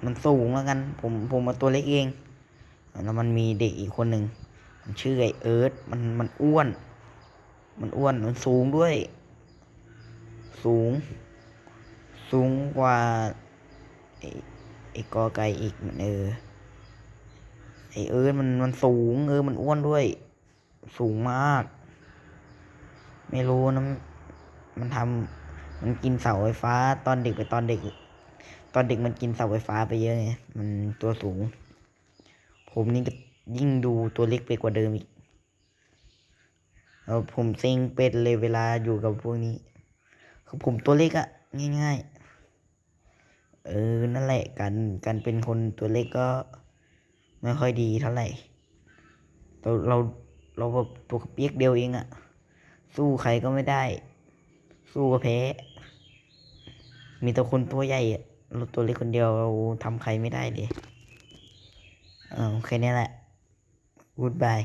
มันสูงแล้วกันผมมาตัวเล็กเองแล้วมันมีเด็กอีกคนหนึ่งมันชื่อไอเอิร์ธมันอ้วนมันสูงด้วยสูงสูงกว่าไอไอกอไก่อีกไอเอิร์ธมันสูงมันอ้วนด้วยสูงมากไม่รู้นะมันกินเสาไฟฟ้าตอนเด็กมันกินเสาไฟฟ้าไปเยอะไงมันตัวสูงผมนี่ก็ยิ่งดูตัวเล็กไปกว่าเดิมอีกแล้วผมเซ็งเป็ดเลยเวลาอยู่กับพวกนี้คือผมตัวเล็กอะง่ายๆนั่นแหละการเป็นคนตัวเล็กก็ไม่ค่อยดีเท่าไหร่เราเราแบบตัวเปียกเดียวเองอะสู้ใครก็ไม่ได้สู้ก็แพ้มีแต่คนตัวใหญ่อะเราตัวเล็กคนเดียวเราทำใครไม่ได้เลยโอเคนี่แหละ Goodbye